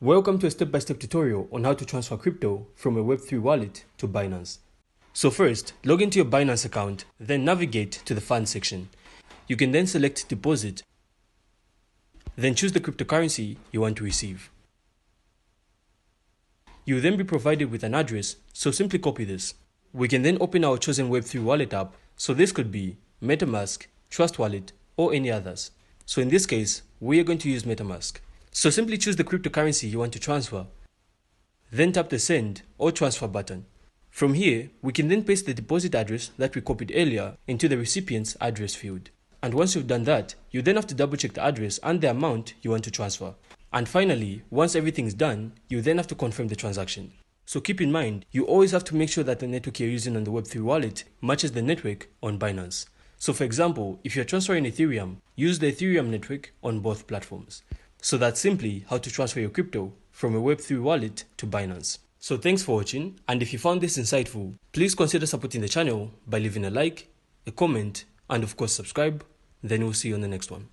Welcome to a step-by-step tutorial on how to transfer crypto from a Web3 wallet to Binance. So first, log into your Binance account, then navigate to the funds section. You can then select deposit, then choose the cryptocurrency you want to receive. You will then be provided with an address, so simply copy this. We can then open our chosen Web3 wallet app, so this could be MetaMask, Trust Wallet, or any others. So in this case, we are going to use MetaMask. So simply choose the cryptocurrency you want to transfer, then tap the send or transfer button. From here, we can then paste the deposit address that we copied earlier into the recipient's address field. And once you've done that, you then have to double check the address and the amount you want to transfer. And finally, once everything is done, you then have to confirm the transaction. So keep in mind, you always have to make sure that the network you're using on the Web3 wallet matches the network on Binance. So for example, if you're transferring Ethereum, use the Ethereum network on both platforms. So that's simply how to transfer your crypto from a Web3 wallet to Binance. So thanks for watching, and if you found this insightful, please consider supporting the channel by leaving a like, a comment, and of course subscribe. Then we'll see you on the next one.